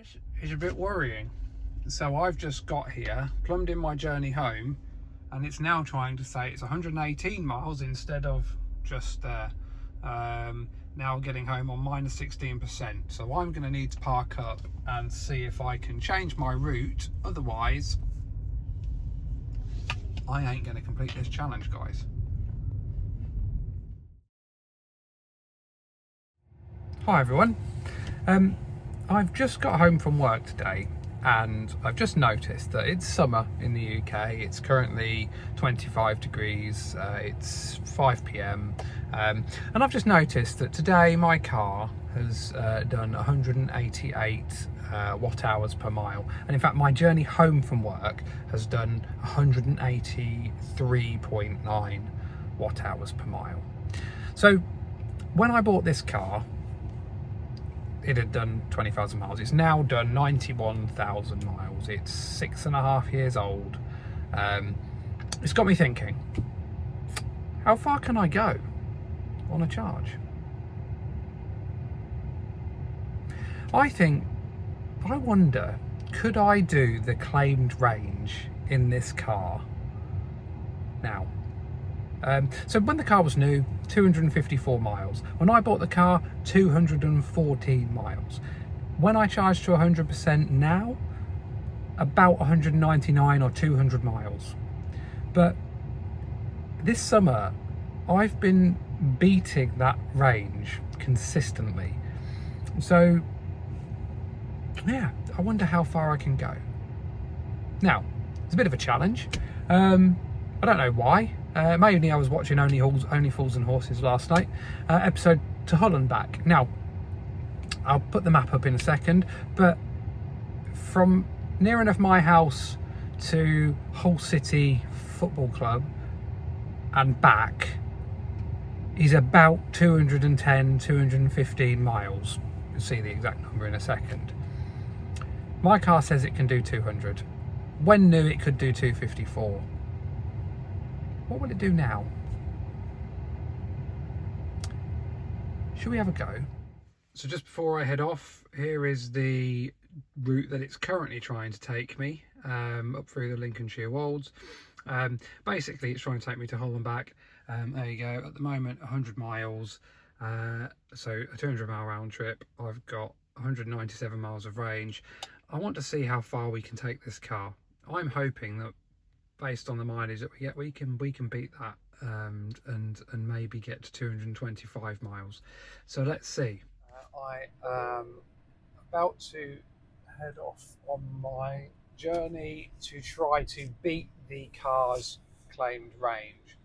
This is a bit worrying. So I've just got here, plumbed in my journey home, and it's now trying to say it's 118 miles instead of just now getting home on minus 16%. So I'm going to need to park up and see if I can change my route. Otherwise, I ain't going to complete this challenge, guys. Hi everyone. I've just got home from work today and I've just noticed that it's summer in the UK. It's currently 25 degrees, it's 5 p.m. And I've just noticed that today my car has done 188 watt hours per mile, and in fact my journey home from work has done 183.9 watt hours per mile. So when I bought this car, it had done 20,000 miles. It's now done 91,000 miles. It's 6.5 years old. It's got me thinking, how far can I go on a charge? I wonder, could I do the claimed range in this car now? So when the car was new, 254 miles. When I bought the car, 214 miles. When I charge to 100% now, about 199 or 200 miles. But this summer, I've been beating that range consistently. So, yeah, I wonder how far I can go. Now, it's a bit of a challenge. I don't know why. Mainly I was watching Only Fools and Horses last night, episode to Hull and back. Now, I'll put the map up in a second, but from near enough my house to Hull City Football Club and back is about 210, 215 miles. You'll see the exact number in a second. My car says it can do 200. When new, it could do 254. What will it do now? Should we have a go? So just before I head off, here is the route that it's currently trying to take me, up through the Lincolnshire Wolds. Basically, it's trying to take me to Hull and back. There you go. At the moment, 100 miles. So a 200-mile round trip. I've got 197 miles of range. I want to see how far we can take this car. I'm hoping that, based on the mileage that we get, we can beat that and maybe get to 225 miles. So let's see. I am about to head off on my journey to try to beat the car's claimed range.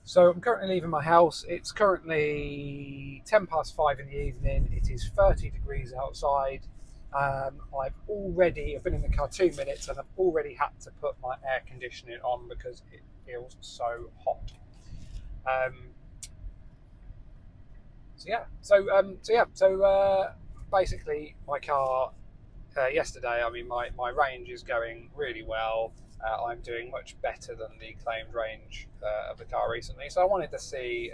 So I'm currently leaving my house. It's currently 5:10 in the evening. It is 30 degrees outside. I've been in the car 2 minutes and I've already had to put my air conditioning on because it feels so hot. Basically my car yesterday, my range is going really well. I'm doing much better than the claimed range of the car recently. So I wanted to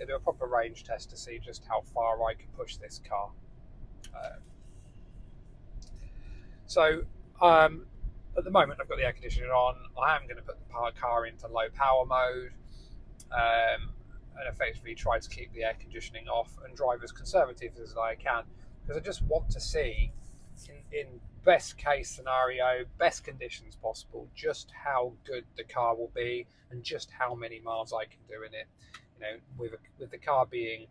do a proper range test to see just how far I could push this car. At the moment I've got the air conditioning on. I am going to put the car into low power mode and effectively try to keep the air conditioning off and drive as conservative as I can, because I just want to see, in best case scenario, best conditions possible, just how good the car will be and just how many miles I can do in it, with the car being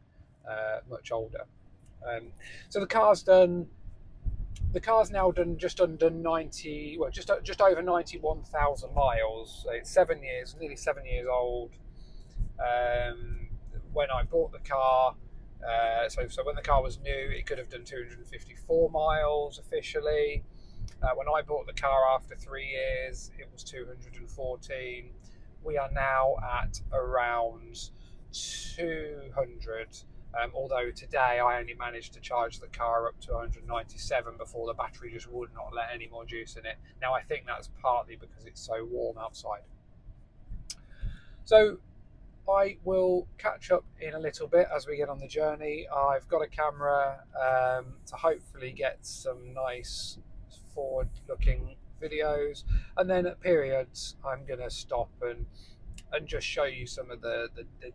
much older. So the car's now done just under 90, well, just over 91,000 miles. So it's nearly 7 years old. When I bought the car, so when the car was new, it could have done 254 miles officially. When I bought the car after 3 years, it was 214. We are now at around 200. Although today I only managed to charge the car up to 197 before the battery just would not let any more juice in it. Now I think that's partly because it's so warm outside. So I will catch up in a little bit as we get on the journey. I've got a camera to hopefully get some nice forward looking videos, and then at periods I'm going to stop and just show you some of the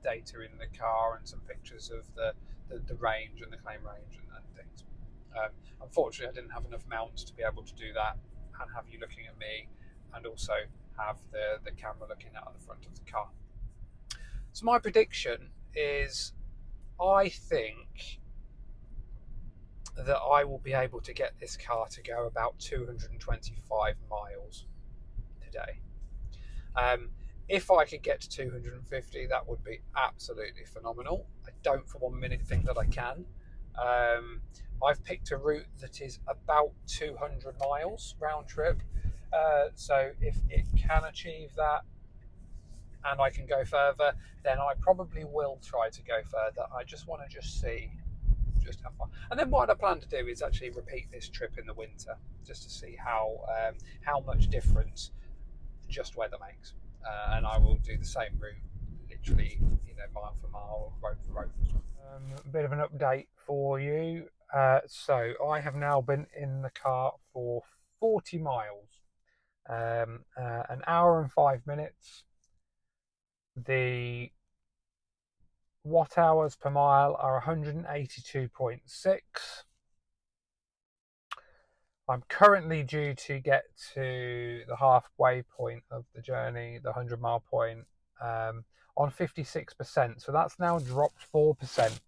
data in the car and some pictures of the range and the claim range and things. Unfortunately, I didn't have enough mounts to be able to do that and have you looking at me, and also have the camera looking out the front of the car. So my prediction is, I think that I will be able to get this car to go about 225 miles today. If I could get to 250, that would be absolutely phenomenal. I don't for 1 minute think that I can. I've picked a route that is about 200 miles round trip. So if it can achieve that and I can go further, then I probably will try to go further. I just want to see just how far. And then what I plan to do is actually repeat this trip in the winter, just to see how much difference just weather makes. And I will do the same route, literally, mile for mile, road for road. A bit of an update for you. So I have now been in the car for 40 miles, an hour and 5 minutes. The watt hours per mile are 182.6. I'm currently due to get to the halfway point of the journey, the 100-mile point, on 56%. So that's now dropped 4%,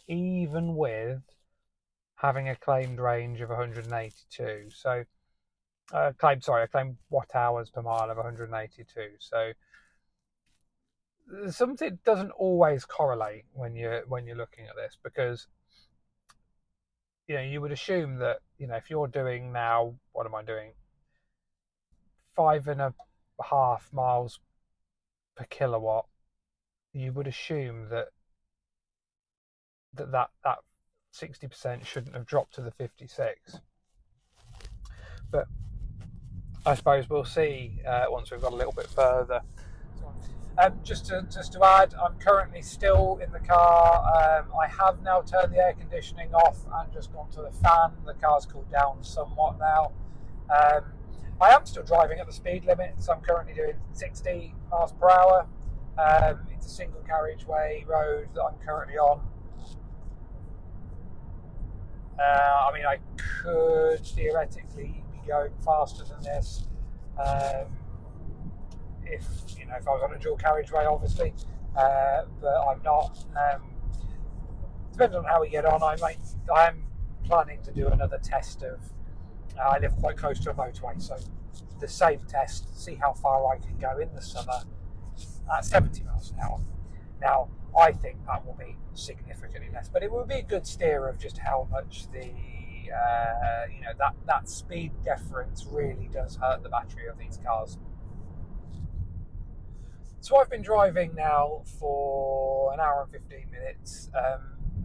even with having a claimed range of 182. So, claimed watt hours per mile of 182. So something doesn't always correlate when you're looking at this, because you would assume that if you're doing now, what am I doing, 5.5 miles per kilowatt, you would assume that 60% shouldn't have dropped to the 56. But I suppose we'll see once we've got a little bit further. Just to add, I'm currently still in the car. I have now turned the air conditioning off and just gone to the fan. The car's cooled down somewhat now. I am still driving at the speed limit, so I'm currently doing 60 miles per hour. It's a single carriageway road that I'm currently on. I could theoretically be going faster than this. If I was on a dual carriageway, obviously, but I'm not. Depends on how we get on. I am planning to do another test of. I live quite close to a motorway, so the same test, see how far I can go in the summer at 70 miles an hour. Now, I think that will be significantly less, but it will be a good steer of just how much that speed difference really does hurt the battery of these cars. So I've been driving now for an hour and 15 minutes,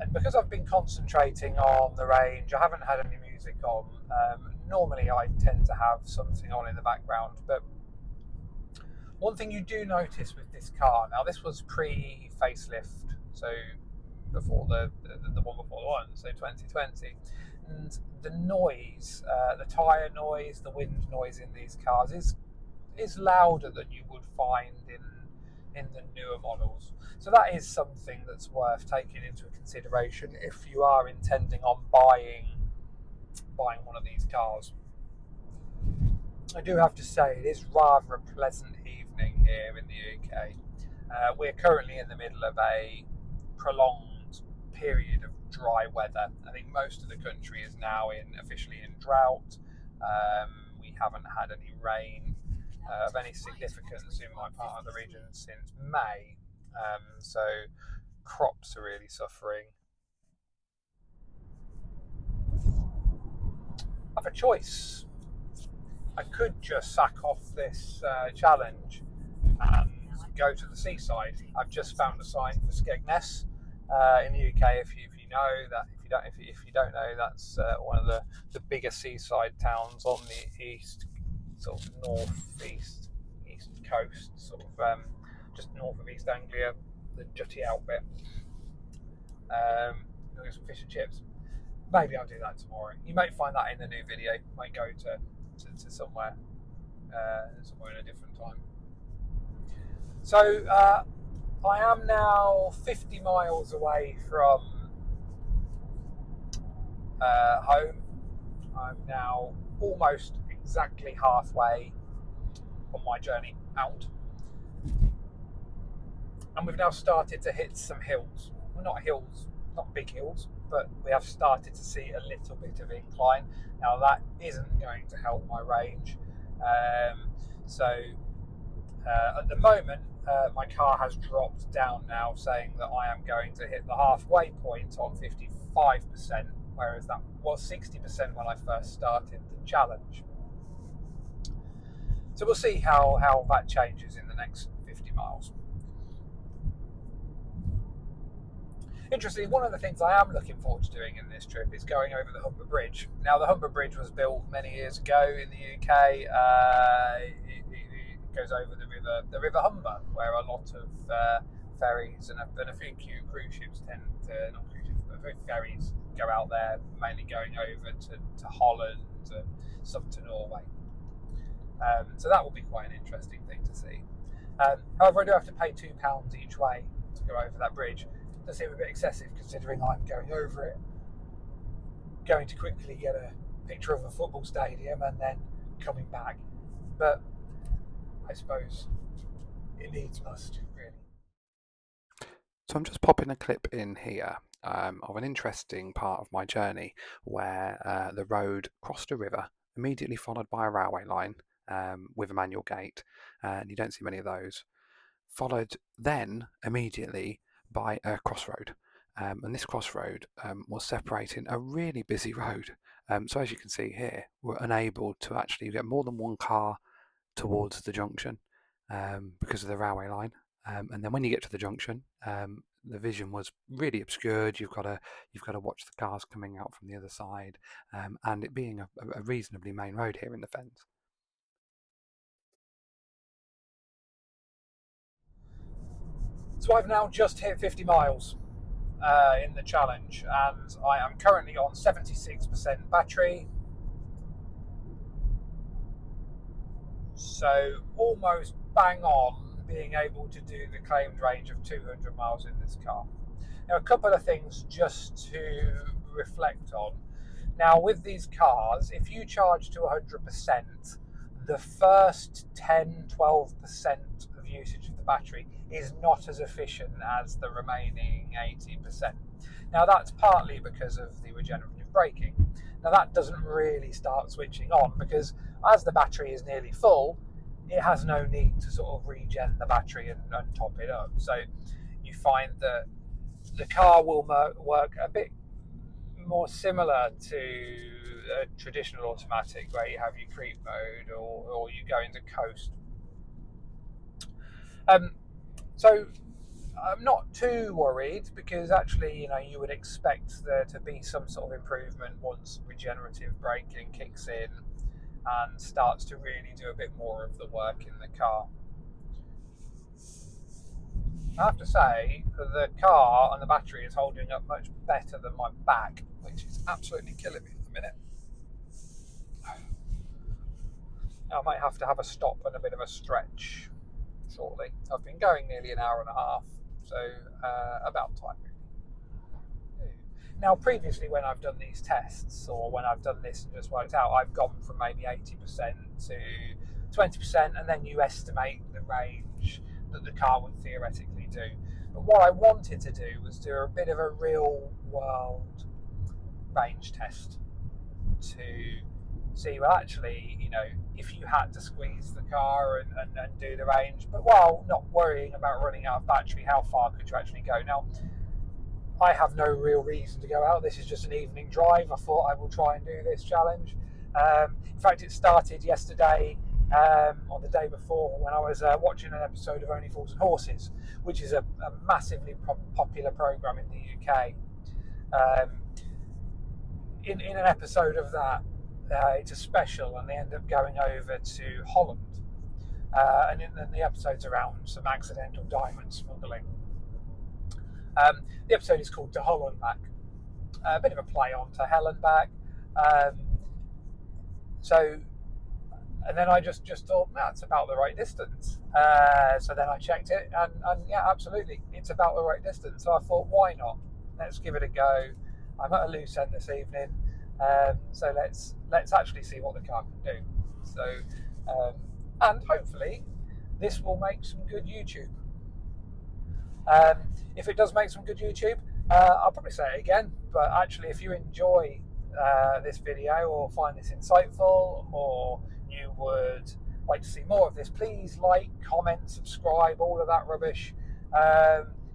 and because I've been concentrating on the range, I haven't had any music on. Normally I tend to have something on in the background, but one thing you do notice with this car, now this was pre-facelift, so before the one before the one, so 2020, and the noise, the tyre noise, the wind noise in these cars is louder than you would find in the newer models. So that is something that's worth taking into consideration if you are intending on buying one of these cars. I do have to say, it is rather a pleasant evening here in the UK. We're currently in the middle of a prolonged period of dry weather. I think most of the country is now officially in drought. We haven't had any rain of any significance in my part of the region since May, so crops are really suffering. I have a choice. I could just sack off this challenge and go to the seaside. I've just found a sign for Skegness in the UK. If you know that, if you don't know, that's one of the bigger seaside towns on the east, sort of northeast coast, sort of just north of East Anglia, the Jutty out bit. We'll get some fish and chips. Maybe I'll do that tomorrow. You might find that in the new video. Might go to somewhere in a different time. So I am now 50 miles away from home. I'm now almost exactly halfway on my journey out, and we've now started to hit some hills. Well, not hills, not big hills, but we have started to see a little bit of incline. Now that isn't going to help my range. At the moment, my car has dropped down now, saying that I am going to hit the halfway point on 55%, whereas that was 60% when I first started the challenge. So we'll see how that changes in the next 50 miles. Interestingly, one of the things I am looking forward to doing in this trip is going over the Humber Bridge. Now, the Humber Bridge was built many years ago in the UK. It goes over the River Humber, where a lot of ferries and a few cruise ships tend to, not cruise ships, but ferries go out there, mainly going over to Holland and some to Norway. So that will be quite an interesting thing to see. However, I do have to pay £2 each way to go over that bridge. It does seem a bit excessive considering I'm going over it, going to quickly get a picture of a football stadium and then coming back. But I suppose it needs must, really. So I'm just popping a clip in here of an interesting part of my journey where the road crossed a river, immediately followed by a railway line with a manual gate, and you don't see many of those, followed then immediately by a crossroad. And this crossroad was separating a really busy road. So as you can see here, we're unable to actually get more than one car towards the junction because of the railway line. And then when you get to the junction, the vision was really obscured. You've got to watch the cars coming out from the other side, and it being a reasonably main road here in the Fens. So I've now just hit 50 miles in the challenge, and I am currently on 76% battery. So almost bang on being able to do the claimed range of 200 miles in this car. Now, a couple of things just to reflect on. Now, with these cars, if you charge to 100%, the first 10-12% of usage of the battery is not as efficient as the remaining 80%. Now, that's partly because of the regenerative braking. Now, that doesn't really start switching on because as the battery is nearly full, it has no need to sort of regen the battery and top it up. So you find that the car will work a bit more similar to a traditional automatic where you have your creep mode or you go into coast. So I'm not too worried because actually, you would expect there to be some sort of improvement once regenerative braking kicks in and starts to really do a bit more of the work in the car. I have to say that the car and the battery is holding up much better than my back, which is absolutely killing me at the minute. I might have to have a stop and a bit of a stretch shortly. I've been going nearly an hour and a half, so about time really. Now, previously when I've done these tests or when I've done this and just worked out, I've gone from maybe 80% to 20%, and then you estimate the range that the car would theoretically do. But what I wanted to do was do a bit of a real world range test to see, well, actually, if you had to squeeze the car and do the range, but while not worrying about running out of battery, how far could you actually go? Now, I have no real reason to go out. This is just an evening drive. I thought I will try and do this challenge. In fact, it started yesterday or the day before when I was watching an episode of Only Fools and Horses, which is a massively popular program in the UK. In an episode of that, it's a special, and they end up going over to Holland. and then the episode's around some accidental diamond smuggling. The episode is called To Hull and Back, a bit of a play on To Hell and Back. So, and then I just thought, that's about the right distance. So then I checked it, and yeah, absolutely, it's about the right distance. So I thought, why not? Let's give it a go. I'm at a loose end this evening, so let's actually see what the car can do. So, and hopefully, this will make some good YouTube. If it does make some good YouTube, I'll probably say it again. But actually, if you enjoy this video or find this insightful, or you would like to see more of this, please like, comment, subscribe, all of that rubbish.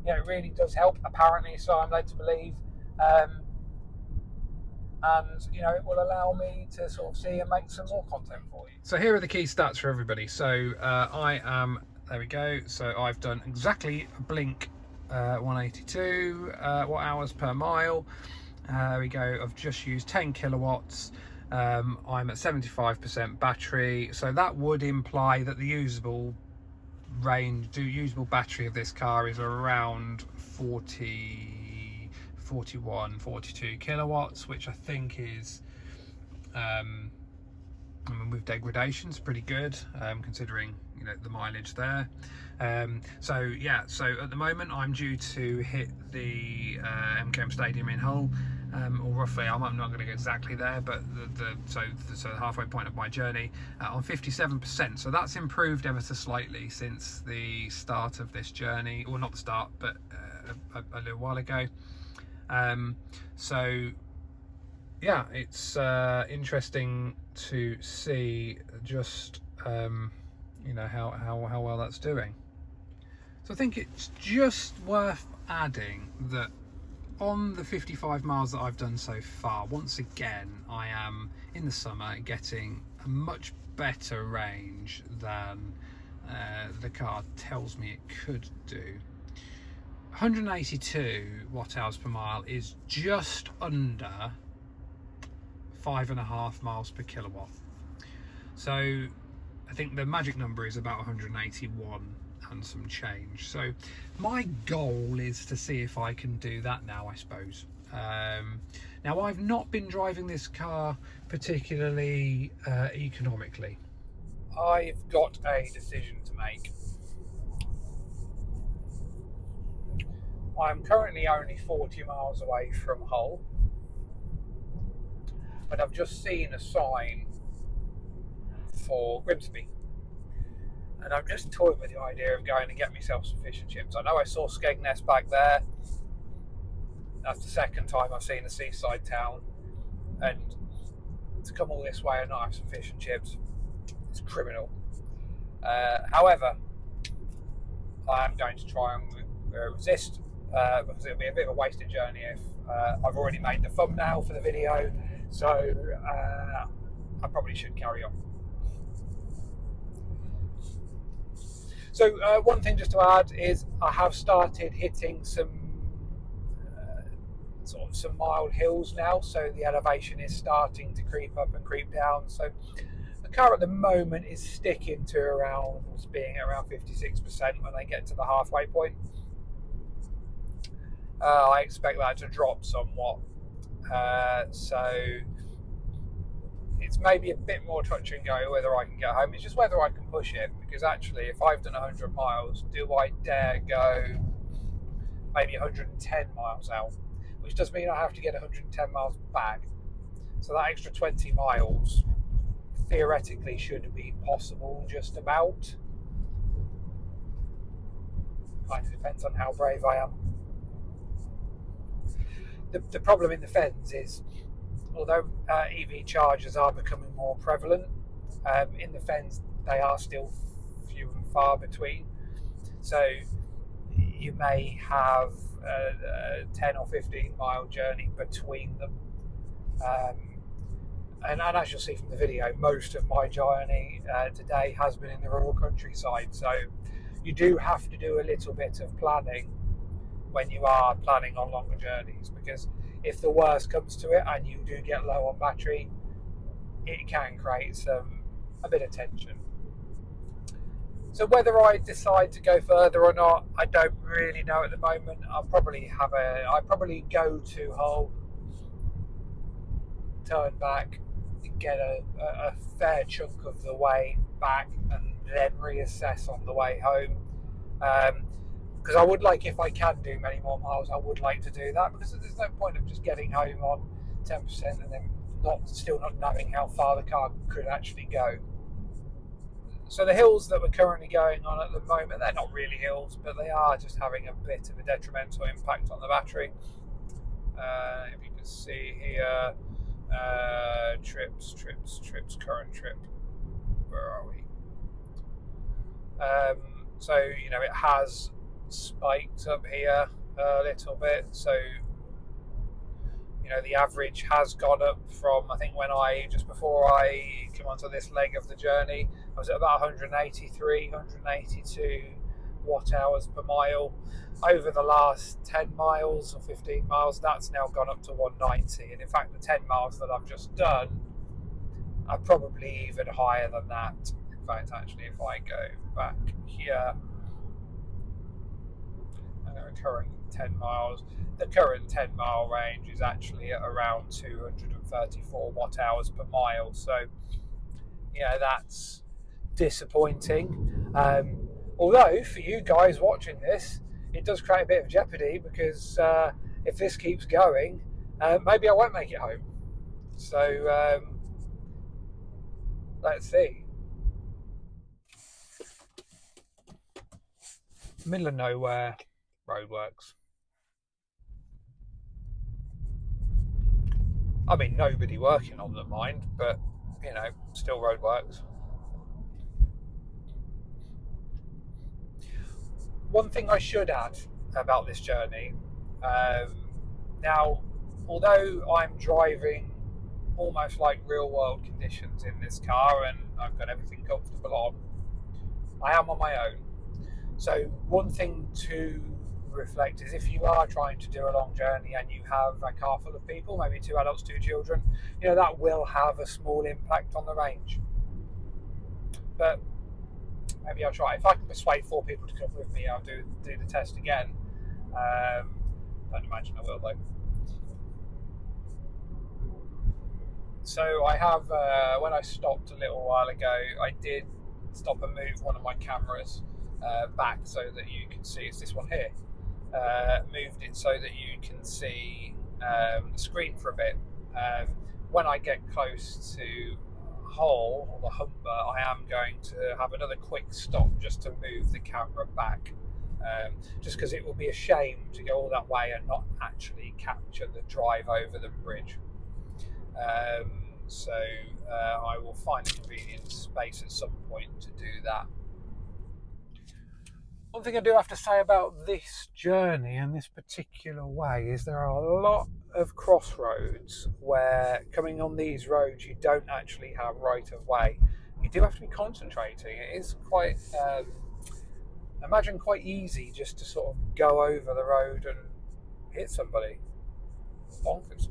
It really does help, apparently, so I'm led to believe. And it will allow me to sort of see and make some more content for you. So here are the key stats for everybody. So I am, there we go, so I've done exactly a blink 182 watt hours per mile. There we go, I've just used 10 kilowatts. I'm at 75% battery, so that would imply that the usable battery of this car is around 41, 42 kilowatts, which I think is, with degradation's pretty good, considering the mileage there. So at the moment I'm due to hit the MKM Stadium in Hull, or roughly, I'm not going to go exactly there, but so the halfway point of my journey, on 57%. So that's improved ever so slightly since the start of this journey, or not the start, but a little while ago. So yeah, it's interesting to see just how well that's doing. So I think it's just worth adding that on the 55 miles that I've done so far, once again I am in the summer getting a much better range than the car tells me it could do. 182 watt hours per mile is just under 5.5 miles per kilowatt. So I think the magic number is about 181 and some change. So my goal is to see if I can do that now, I suppose. Now, I've not been driving this car particularly economically. I've got a decision to make. I'm currently only 40 miles away from Hull, but I've just seen a sign for Grimsby, and I'm just toying with the idea of going and get myself some fish and chips. I know I saw Skegness back there. That's the second time I've seen a seaside town, and to come all this way and not have some fish and chips is criminal. However, I am going to try and resist, because it'll be a bit of a wasted journey if I've already made the thumbnail for the video, so I probably should carry on. So one thing just to add is I have started hitting some some mild hills now, so the elevation is starting to creep up and creep down. So the car at the moment is sticking to being around 56% when they get to the halfway point. I expect that to drop somewhat, so it's maybe a bit more touch and go whether I can get home. It's just whether I can push it, because actually if I've done 100 miles, do I dare go maybe 110 miles out, which does mean I have to get 110 miles back. So that extra 20 miles theoretically should be possible, just about. Kind of depends on how brave I am. The problem in the fens is, although EV chargers are becoming more prevalent, in the fens they are still few and far between. So you may have a 10 or 15 mile journey between them. And as you'll see from the video, most of my journey today has been in the rural countryside. So you do have to do a little bit of planning when you are planning on longer journeys, because if the worst comes to it and you do get low on battery, it can create a bit of tension. So whether I decide to go further or not, I don't really know at the moment. I'll probably go to Hull, turn back, get a fair chunk of the way back, and then reassess on the way home. Because I would like, if I can do many more miles, I would like to do that, because there's no point of just getting home on 10% and then still not knowing how far the car could actually go. So the hills that we're currently going on at the moment, they're not really hills, but they are just having a bit of a detrimental impact on the battery. If you can see here, trips, current trip. Where are we? So, it has spiked up here a little bit. So, the average has gone up from, I think, just before I come onto this leg of the journey, I was at about 183, 182 watt hours per mile. Over the last 10 miles or 15 miles, that's now gone up to 190. And in fact, the 10 miles that I've just done are probably even higher than that. In fact, actually, if I go back here, and the current 10 miles, the current 10-mile range is actually at around 234 watt hours per mile. So, that's disappointing. Although, for you guys watching this, it does create a bit of jeopardy, because if this keeps going, maybe I won't make it home. So, let's see. Middle of nowhere, roadworks. I mean, nobody working on them, mind, but, still roadworks. One thing I should add about this journey, now, although I'm driving almost like real world conditions in this car and I've got everything comfortable on, I am on my own. So one thing to reflect is, if you are trying to do a long journey and you have a car full of people, maybe 2 adults, 2 children, that will have a small impact on the range. But maybe I'll try. If I can persuade 4 people to come with me, I'll do the test again. Don't imagine I will, though. So I have, when I stopped a little while ago, I did stop and move one of my cameras back so that you can see. It's this one here. Moved it so that you can see the screen for a bit. When I get close to Hull, or the Humber, I am going to have another quick stop just to move the camera back. Just because it will be a shame to go all that way and not actually capture the drive over the bridge. So I will find a convenient space at some point to do that. One thing I do have to say about this journey and this particular way is there are a lot of crossroads where, coming on these roads, you don't actually have right of way. You do have to be concentrating. It is quite, imagine quite easy just to sort of go over the road and hit somebody. Bonkers.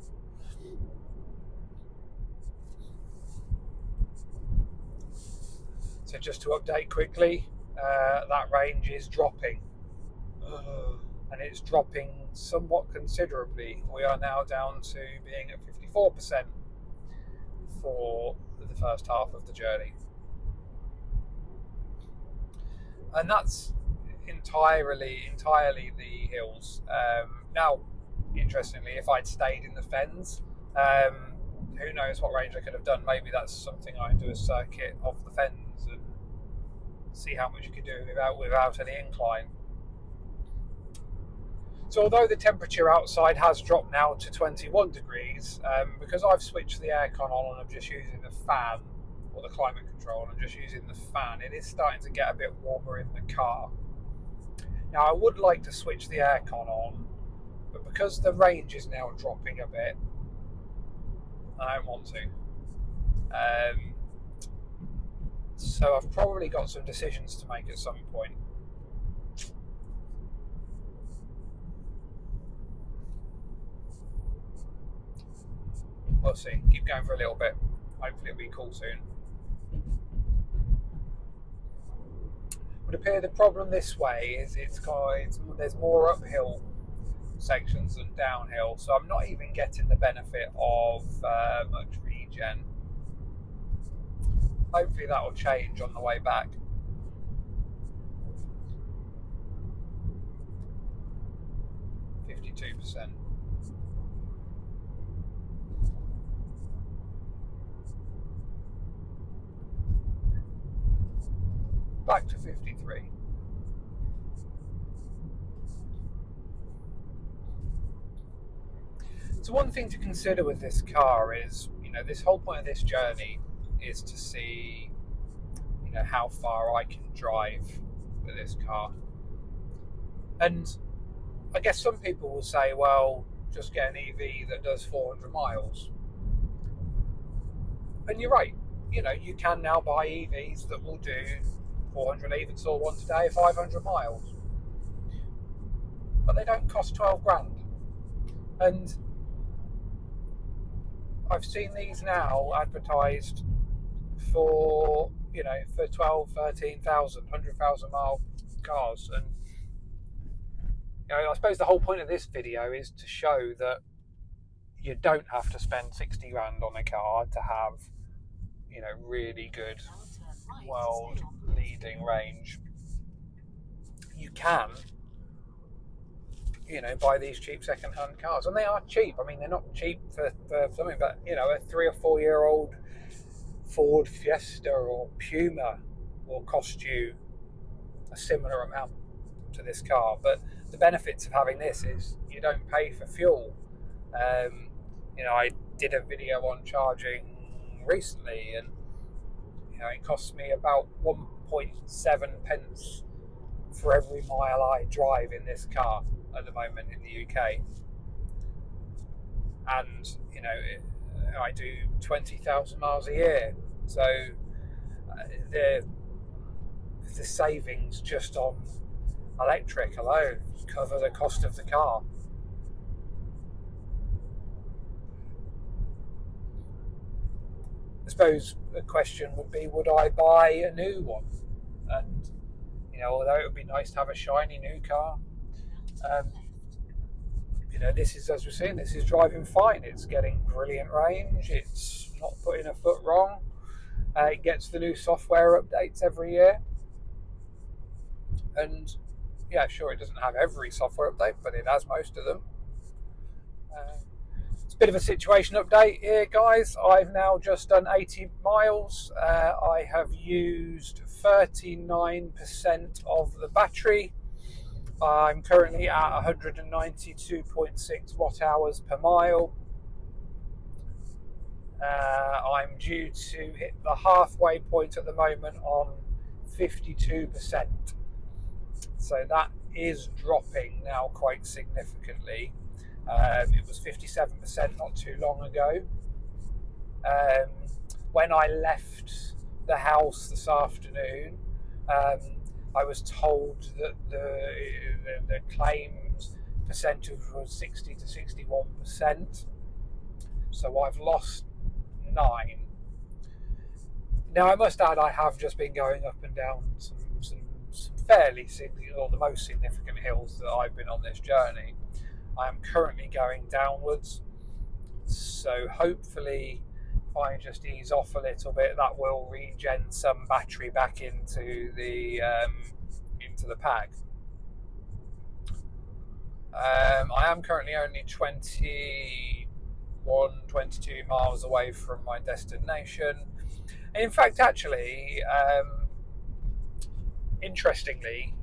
So just to update quickly, that range is dropping. And it's dropping somewhat considerably. We are now down to being at 54% for the first half of the journey. And that's entirely the hills. Now, interestingly, if I'd stayed in the Fens, who knows what range I could have done. Maybe that's something I do, a circuit of the Fens and see how much you could do without any incline. So although the temperature outside has dropped now to 21 degrees, because I've switched the aircon on and I'm just using the fan, or the climate control, and I'm just using the fan, it is starting to get a bit warmer in the car. Now I would like to switch the aircon on, but because the range is now dropping a bit, I don't want to. So I've probably got some decisions to make at some point. We'll see. Keep going for a little bit. Hopefully it'll be cool soon. would appear the problem this way is there's more uphill sections than downhill, so I'm not even getting the benefit of much regen. Hopefully that will change on the way back. %. Back to 53. So one thing to consider with this car is, this whole point of this journey is to see, how far I can drive with this car. And I guess some people will say, well, just get an EV that does 400 miles. And you're right. You can now buy EVs that will do 400, even saw one today, 500 miles. But they don't cost 12 grand. And I've seen these now advertised for, for 12, 13,000, 100,000 mile cars. And, I suppose the whole point of this video is to show that you don't have to spend 60 grand on a car to have, really good world leading range. You can, buy these cheap second-hand cars, and they are cheap. I mean, they're not cheap for something, but a 3 or 4 year old Ford Fiesta or Puma will cost you a similar amount to this car. But the benefits of having this is you don't pay for fuel. I did a video on charging recently, and it costs me about 1.7 pence for every mile I drive in this car at the moment in the UK. And I do 20,000 miles a year, so the savings just on electric alone cover the cost of the car. I suppose the question would be, would I buy a new one? And although it would be nice to have a shiny new car, this is, as we're seeing, this is driving fine. It's getting brilliant range. It's not putting a foot wrong. It gets the new software updates every year. And yeah, sure, it doesn't have every software update, but it has most of them. It's a bit of a situation update here, guys. I've now just done 80 miles. I have used 39% of the battery. I'm currently at 192.6 watt hours per mile. I'm due to hit the halfway point at the moment on 52%. So that is dropping now quite significantly. It was 57% not too long ago. When I left the house this afternoon, I was told that the claims percentage was 60 to 61%. So I've lost 9. Now I must add, I have just been going up and down some fairly significant, or the most significant hills that I've been on this journey. I am currently going downwards, so hopefully if I just ease off a little bit, that will regen some battery back into the pack. I am currently only 22 miles away from my destination. And in fact, actually, interestingly,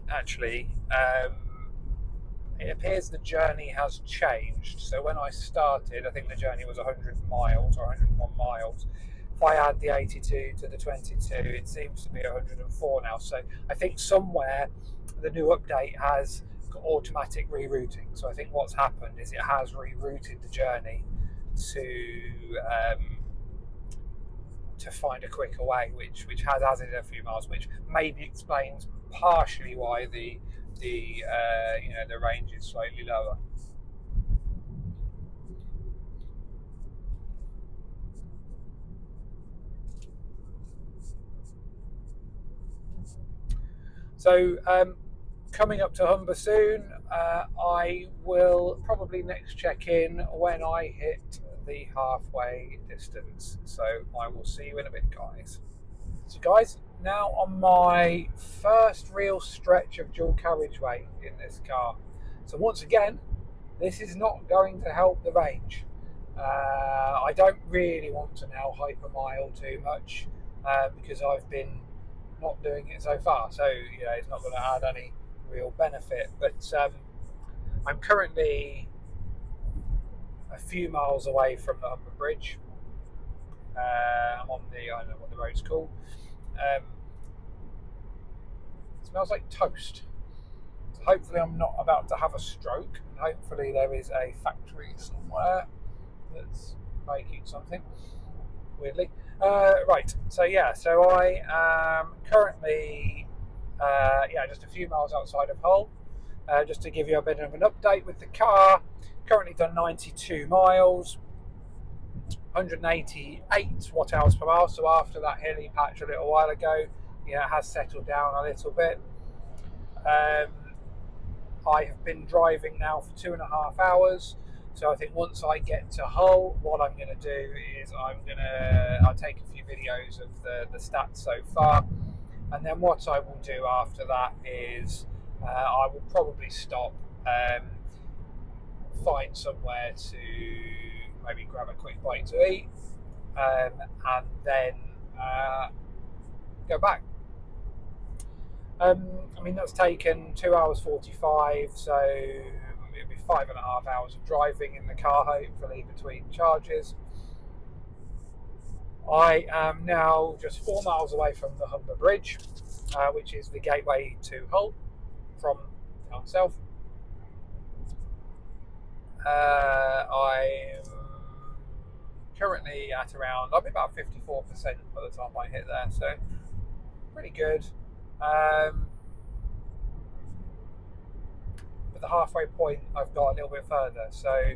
it appears the journey has changed. So when I started, I think the journey was 100 miles or 101 miles. If I add the 82 to the 22, it seems to be 104 now. So I think somewhere the new update has got automatic rerouting. So I think what's happened is it has rerouted the journey to find a quicker way, which has added a few miles, which maybe explains partially why the range is slightly lower. So coming up to Humber soon. I will probably next check in when I hit the halfway distance. So I will see you in a bit, guys. So guys, now on my first real stretch of dual carriageway in this car. So once again, this is not going to help the range. I don't really want to now hypermile too much because I've been not doing it so far. So it's not going to add any real benefit. But I'm currently a few miles away from the Humber Bridge. I'm on I don't know what the road's called. It smells like toast. So hopefully I'm not about to have a stroke. And hopefully there is a factory somewhere that's making something, weirdly. Right, so I am currently just a few miles outside of Hull. Just to give you a bit of an update with the car, currently done 92 miles, 188 watt hours per mile. So after that hilly patch a little while ago, it has settled down a little bit. I have been driving now for 2.5 hours. So I think once I get to Hull, what I'm going to do is I'll take a few videos of the stats so far, and then what I will do after that is I will probably stop, find somewhere to maybe grab a quick bite to eat, and then go back. That's taken 2 hours 45, so it'll be 5.5 hours of driving in the car, hopefully between charges. I am now just 4 miles away from the Humber Bridge, which is the gateway to Hull from down south. I'm currently at around, I'll be about 54% by the time I hit there, so pretty good. But the halfway point, I've got a little bit further, so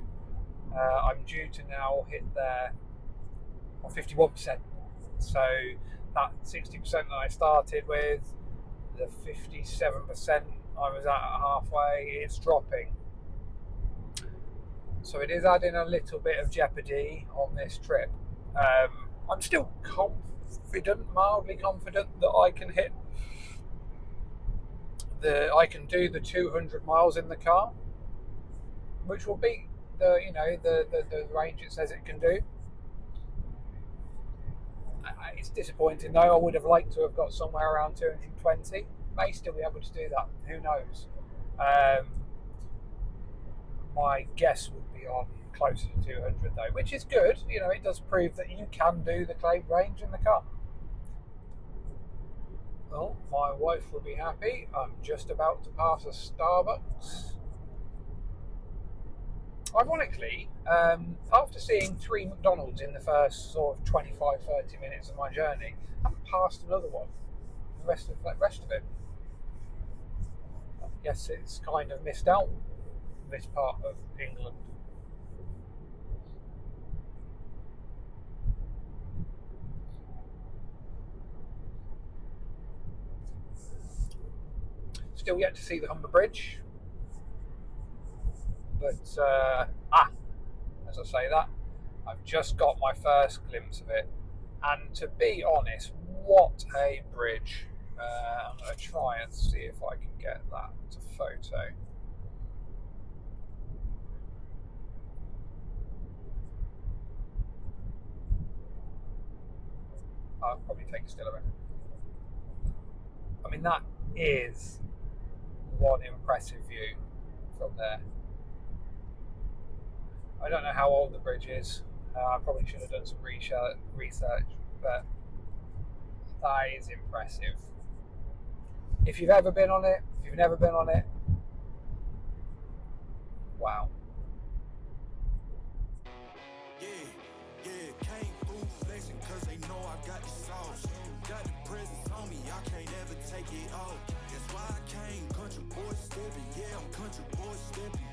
I'm due to now hit there on 51%. So that 60% that I started with, the 57% I was at halfway, it's dropping. So it is adding a little bit of jeopardy on this trip. I'm still mildly confident that I can do the 200 miles in the car, which will beat the range it says it can do. It's disappointing though. I would have liked to have got somewhere around 220. May still be able to do that. Who knows? My guess would be on closer to 200 though, which is good. It does prove that you can do the claimed range in the car. Well, my wife will be happy. I'm just about to pass a Starbucks. Ironically, after seeing 3 McDonald's in the first sort of 25-30 minutes of my journey, I haven't passed another one. The rest of it. I guess it's kind of missed out this part of England. Still yet to see the Humber Bridge, but as I say that, I've just got my first glimpse of it, and to be honest, what a bridge. I'm going to try and see if I can get that to photo. I'll probably take a still of it. That is one impressive view from there. I don't know how old the bridge is. I probably should have done some research, but that is impressive. If you've ever been on it, if you've never been on it, wow. Can't fool flexing cause they know I got the sauce. Got the presence on me, I can't ever take it off. That's why I came country boy stepping, yeah, I'm country boy stepping.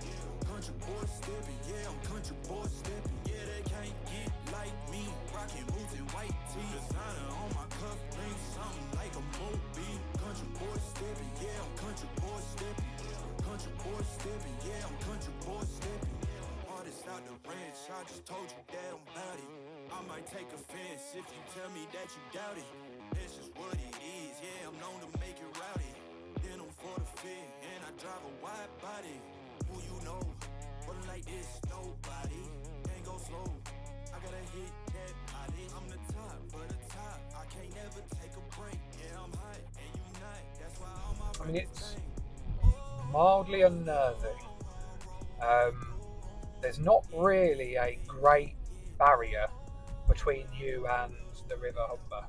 Country boy stepping, yeah, I'm country boy stepping. Yeah, they can't get like me, rockin' boots and white tee. Designer on my cuff, bring something like a movie. Country boy stepping, yeah. I just told you that I'm bout it. I might take offense if you tell me that you doubt it. It's just what it is, yeah, I'm known to make it rowdy. Then I'm for the fit, and I drive a wide body. Who you know, running like this, nobody. Can't go slow, I gotta hit that body. I'm the top, for the top, I can't never take a break. Yeah, I'm hot, and you not, that's why all my I mean, it's mildly unnerving. There's not really a great barrier between you and the River Humber.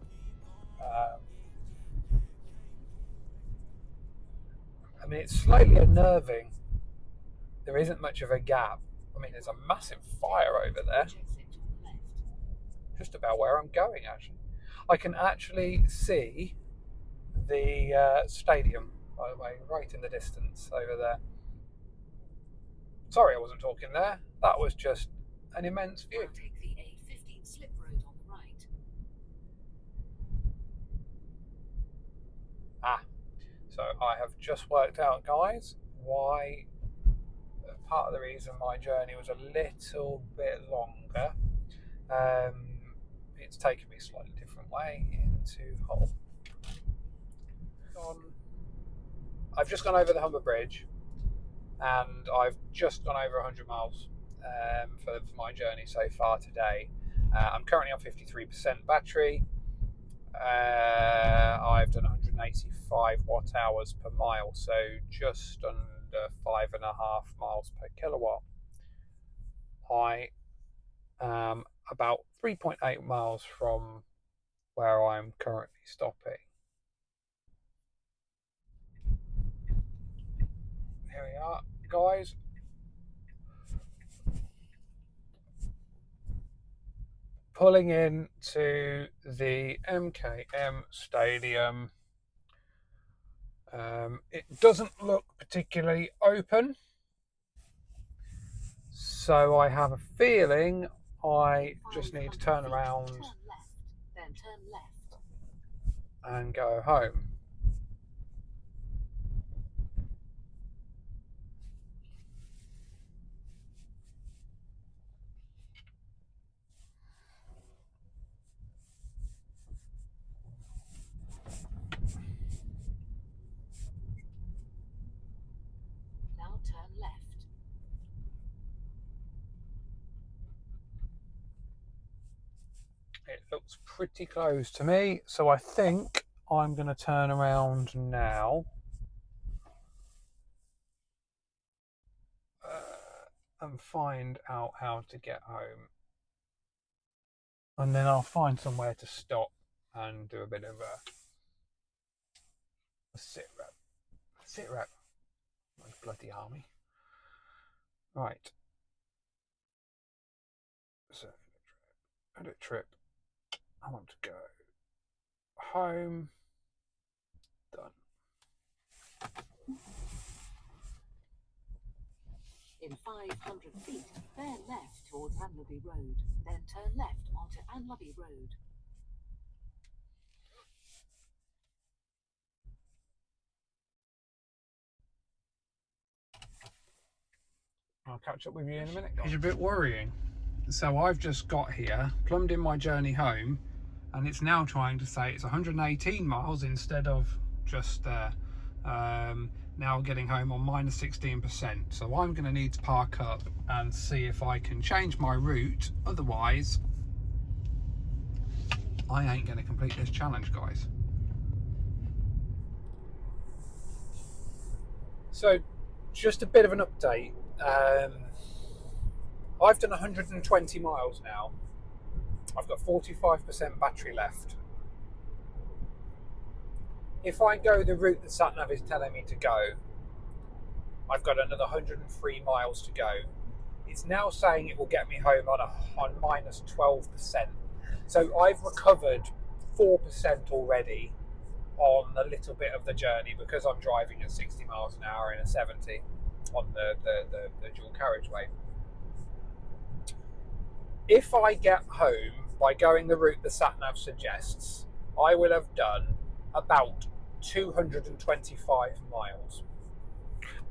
I mean, it's slightly unnerving. There isn't much of a gap. I mean, there's a massive fire over there. Just about where I'm going, actually. I can actually see the stadium, by the way, right in the distance over there. Sorry I wasn't talking there. That was just an immense view. Take the A15 slip road on the right. So I have just worked out, guys, why part of the reason my journey was a little bit longer. It's taken me a slightly different way into Hull. I've just gone over the Humber Bridge, and I've just gone over 100 miles for my journey so far today. I'm currently on 53% battery. I've done 185 watt hours per mile, so just under 5.5 miles per kilowatt. I am about 3.8 miles from where I'm currently stopping. Here we are, guys. Pulling into the MKM Stadium. It doesn't look particularly open, so I have a feeling I just need to turn around Turn left, then turn left. and go home. Now turn left. It looks pretty close to me, so I think I'm going to turn around now and find out how to get home. And then I'll find somewhere to stop and do a bit of a sit rep. Sit rep. My bloody army. Right. So, edit trip. I want to go home. Done. In 500 feet, bear left towards Anlaby Road, then turn left onto Anlaby Road. I'll catch up with you in a minute. It's a bit worrying. So I've just got here, plumbed in my journey home, and it's now trying to say it's 118 miles instead of just now getting home on minus 16%. So I'm going to need to park up and see if I can change my route. Otherwise, I ain't going to complete this challenge, guys. So just a bit of an update. I've done 120 miles now. I've got 45% battery left. If I go the route that SatNav is telling me to go, I've got another 103 miles to go. It's now saying it will get me home on minus 12%. So I've recovered 4% already on a little bit of the journey because I'm driving at 60 miles an hour in a 70 on the dual carriageway. If I get home by going the route the SatNav suggests, I will have done about 225 miles.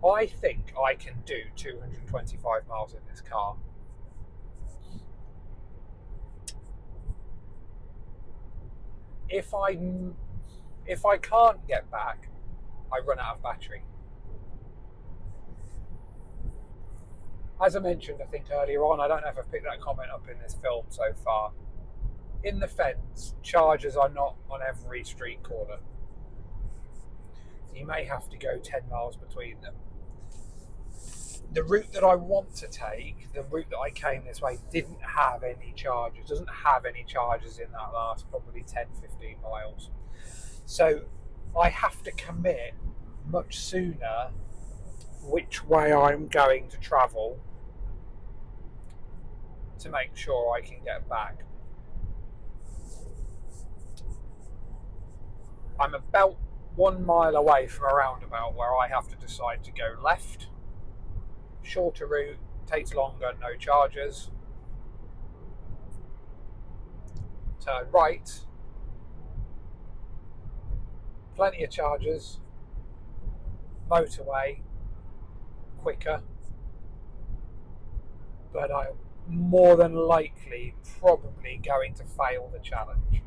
I think I can do 225 miles in this car. if I can't get back, I run out of battery. As I mentioned, I think earlier on, I don't know if I've picked that comment up in this film so far. In the fence, chargers are not on every street corner. You may have to go 10 miles between them. The route that I want to take, the route that I came this way, didn't have any chargers, doesn't have any chargers in that last probably 10, 15 miles. So I have to commit much sooner which way I'm going to travel to make sure I can get back. I'm about 1 mile away from a roundabout where I have to decide to go left. Shorter route, takes longer, no chargers. Turn right. Plenty of chargers. Motorway, quicker. But I'm more than likely probably going to fail the challenge.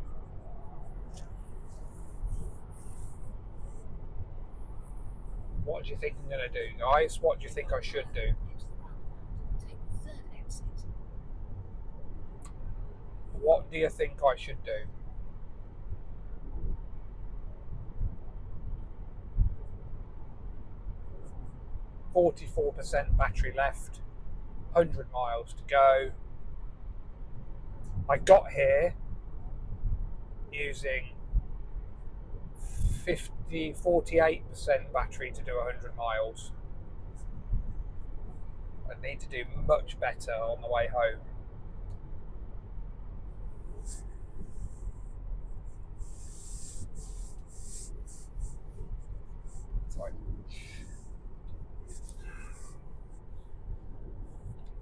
What do you think I'm going to do, guys? What do you think I should do? Take the third exit. What do you think I should do? %, battery left, 100 miles to go. I got here using 48% battery to do 100 miles. I need to do much better on the way home. Sorry.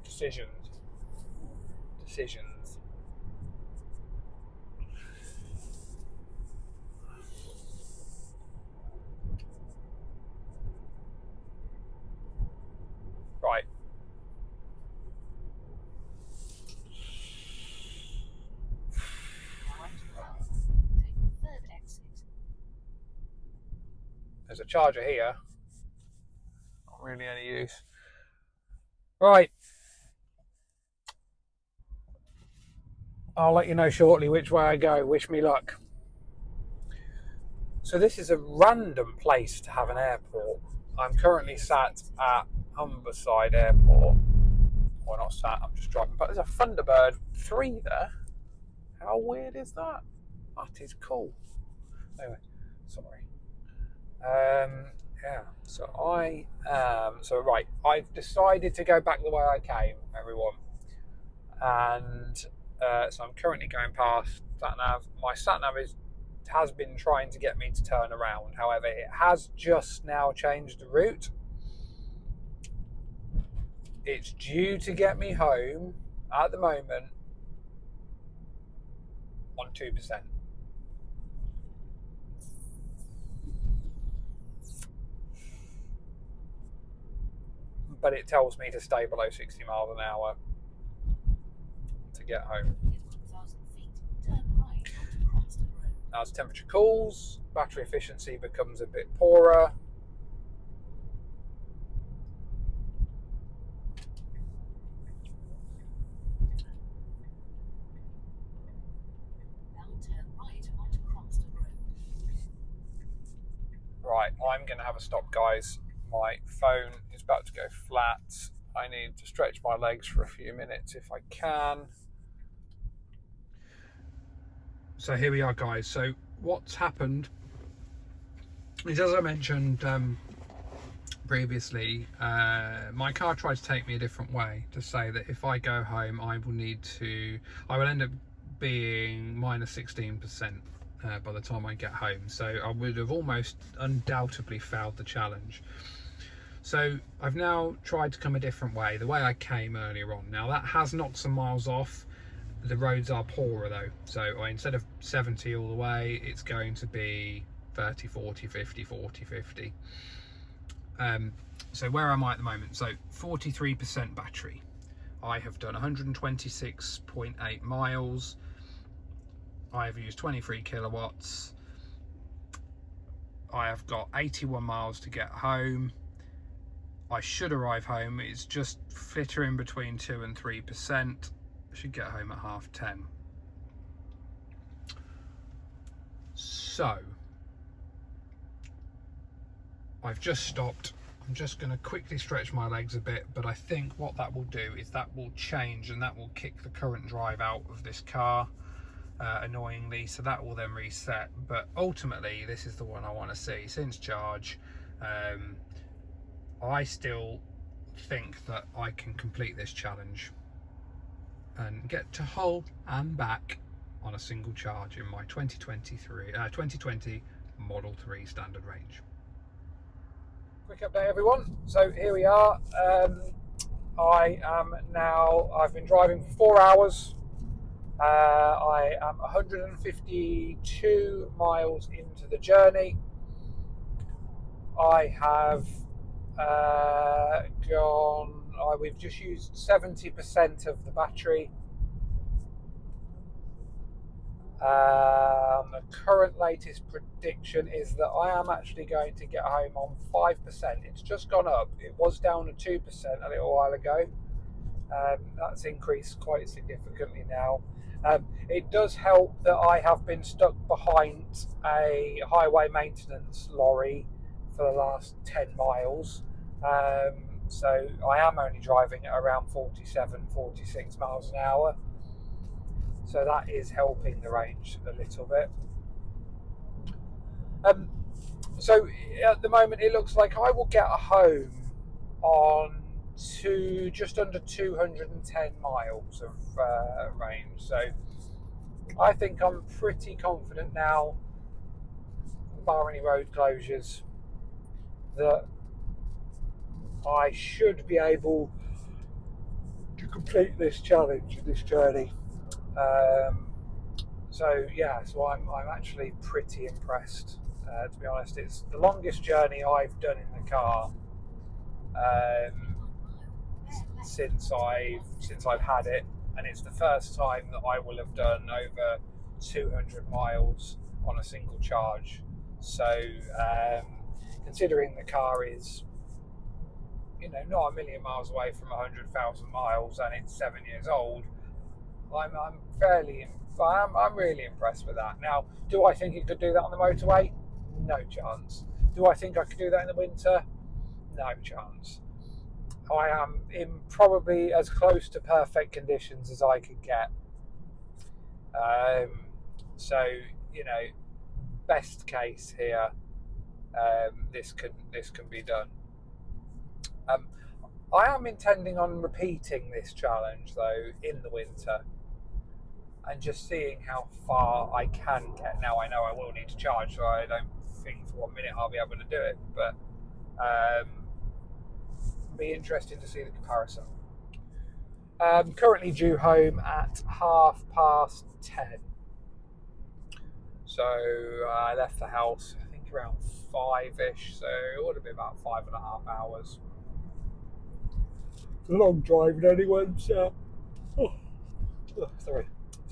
Decisions. Right. Take the third exit. There's a charger here. Not really any use. Right. I'll let you know shortly which way I go. Wish me luck. So this is a random place to have an airport. I'm currently sat at Humber Airport. Well, not sat, I'm just driving. But there's a Thunderbird 3 there. How weird is that? That is cool. Anyway, sorry. Yeah, so right, I've decided to go back the way I came, everyone. And so I'm currently going past SatNav. My SatNav has been trying to get me to turn around. However, it has just now changed the route. It's due to get me home at the moment on 2%. But it tells me to stay below 60 miles an hour to get home. In 1,000 feet, turn right onto Croxton Road. As temperature cools, battery efficiency becomes a bit poorer. Now turn right onto Croxton Road. Right, I'm going to have a stop, guys. My phone is about to go flat. I need to stretch my legs for a few minutes if I can. So here we are, guys. So what's happened is, as I mentioned previously, my car tried to take me a different way, to say that if I go home, I will end up being minus 16% by the time I get home. So I would have almost undoubtedly failed the challenge. So I've now tried to come a different way, the way I came earlier on. Now that has knocked some miles off. The roads are poorer though, so instead of 70 all the way, it's going to be 30, 40, 50, 40, 50. So where am I at the moment? So 43% battery. I have done 126.8 miles. I have used 23 kilowatts. I have got 81 miles to get home. I should arrive home. It's just flittering between 2 and 3%. I should get home at 10:30. So I've just stopped. I'm just going to quickly stretch my legs a bit, but I think what that will do is that will change and that will kick the current drive out of this car, annoyingly, so that will then reset. But ultimately this is the one I want to see since charge. I still think that I can complete this challenge and get to Hull and back on a single charge in my 2020 Model 3 standard range. Quick update, everyone. So here we are. I've been driving for 4 hours. I am 152 miles into the journey. I have we've just used 70% of the battery. The current latest prediction is that I am actually going to get home on 5%. It's just gone up. It was down to 2% a little while ago. That's increased quite significantly now. It does help that I have been stuck behind a highway maintenance lorry for the last 10 miles. So I am only driving at around 47, 46 miles an hour. So that is helping the range a little bit. So at the moment it looks like I will get home on just under 210 miles of range. So I think I'm pretty confident now, bar any road closures, that I should be able to complete this challenge, this journey. So I'm actually pretty impressed. To be honest, it's the longest journey I've done in the car since I've had it, and it's the first time that I will have done over 200 miles on a single charge. So considering the car is, not a million miles away from 100,000 miles and it's 7 years old, I'm really impressed with that. Now, do I think it could do that on the motorway? No chance. Do I think I could do that in the winter? No chance. I am in probably as close to perfect conditions as I could get. So, best case here, this can be done. I am intending on repeating this challenge though in the winter and just seeing how far I can get. Now I know I will need to charge, so I don't think for 1 minute I'll be able to do it, but be interesting to see the comparison. Currently due home at 10:30. So I left the house I think around 5ish, so it would have been about 5.5 hours. It's a long drive in anyone's it's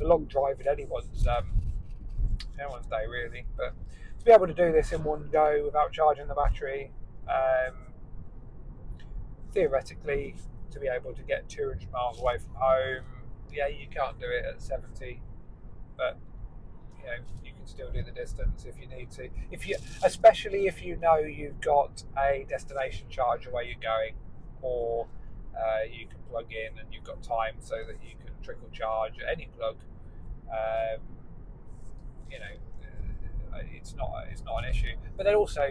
a long drive in anyone's day really, but to be able to do this in one go without charging the battery, theoretically to be able to get 200 miles away from home, you can't do it at 70, but you can still do the distance if you need to, especially if you know you've got a destination charger where you're going, or you can plug in and you've got time so that you can trickle charge any plug. It's not an issue. But then also,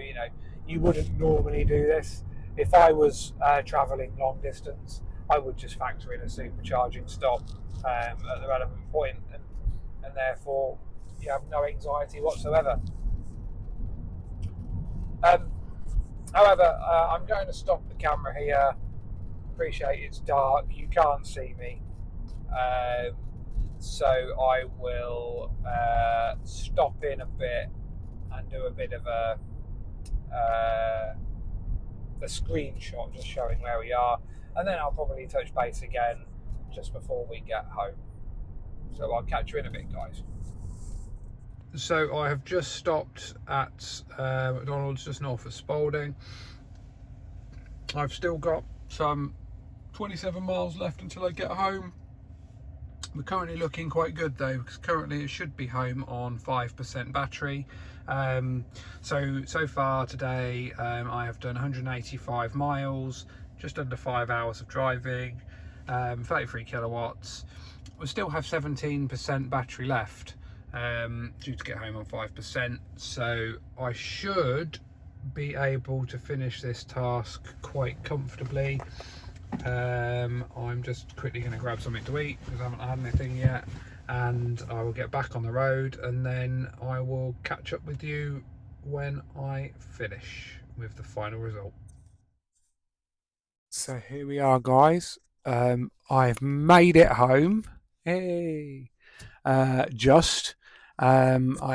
you wouldn't normally do this. If I was travelling long distance, I would just factor in a supercharging stop at the relevant point, and therefore you have no anxiety whatsoever. However, I'm going to stop the camera here. Appreciate it's dark, you can't see me, so I will stop in a bit and do a bit of a screenshot just showing where we are, and then I'll probably touch base again just before we get home. So I'll catch you in a bit, guys. So I have just stopped at McDonald's just north of Spalding. I've still got some 27 miles left until I get home. We're currently looking quite good though, because currently it should be home on 5% battery. So far today I have done 185 miles, just under 5 hours of driving, 33 kilowatts. We still have 17% battery left, due to get home on 5%, so I should be able to finish this task quite comfortably. I'm just quickly going to grab something to eat because I haven't had anything yet, and I will get back on the road, and then I will catch up with you when I finish with the final result. So here we are, guys. I've made it home. Hey, I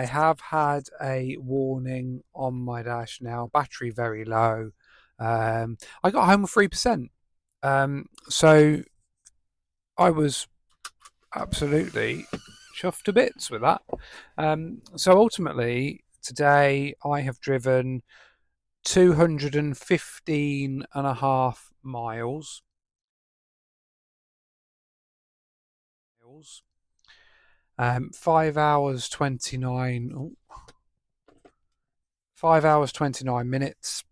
have had a warning on my dash now. Battery very low. I got home with 3%. So I was absolutely chuffed to bits with that. So ultimately, today I have driven 215 and a half miles. 5 hours 29. 5 hours 29 minutes,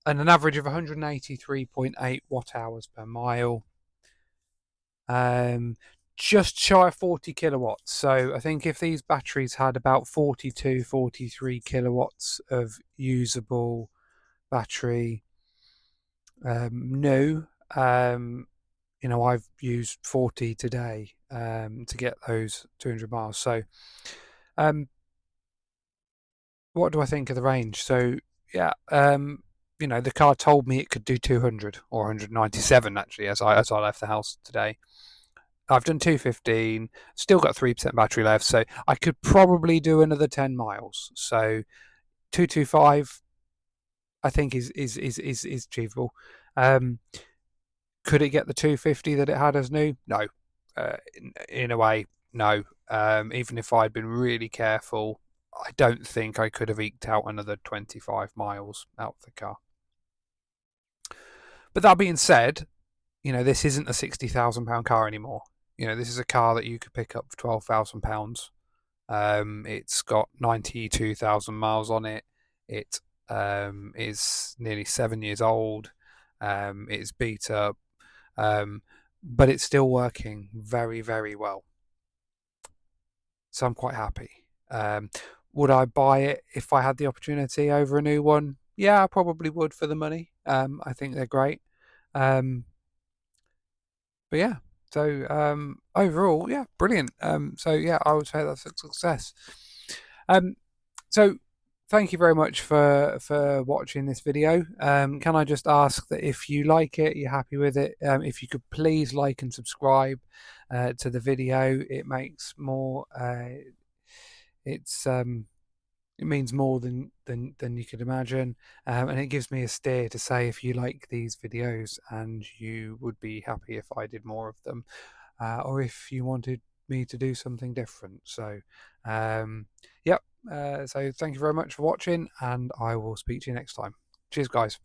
and an average of 183.8 watt hours per mile. Just shy of 40 kilowatts. So I think if these batteries had about 42, 43 kilowatts of usable battery, new, I've used 40 today to get those 200 miles. So what do I think of the range? So yeah, the car told me it could do 200 or 197 actually as I left the house today. I've done 215, still got 3% battery left, so I could probably do another 10 miles. So 225 I think is achievable. Could it get the 250 that it had as new? No. In a way, no. Even if I'd been really careful, I don't think I could have eked out another 25 miles out of the car. But that being said, this isn't a £60,000 car anymore. This is a car that you could pick up for £12,000. It's got 92,000 miles on it. It is nearly 7 years old. It's beat up, but it's still working very, very well. So I'm quite happy. Would I buy it if I had the opportunity over a new one? Yeah, I probably would for the money. I think they're great. But yeah, so overall, yeah, brilliant. So yeah, I would say that's a success. So thank you very much for watching this video. Can I just ask that if you like it, you're happy with it, if you could please like and subscribe to the video. It makes more. It means more than you could imagine, and it gives me a steer to say if you like these videos and you would be happy if I did more of them, or if you wanted me to do something different. So yep, so thank you very much for watching, and I will speak to you next time. Cheers, guys.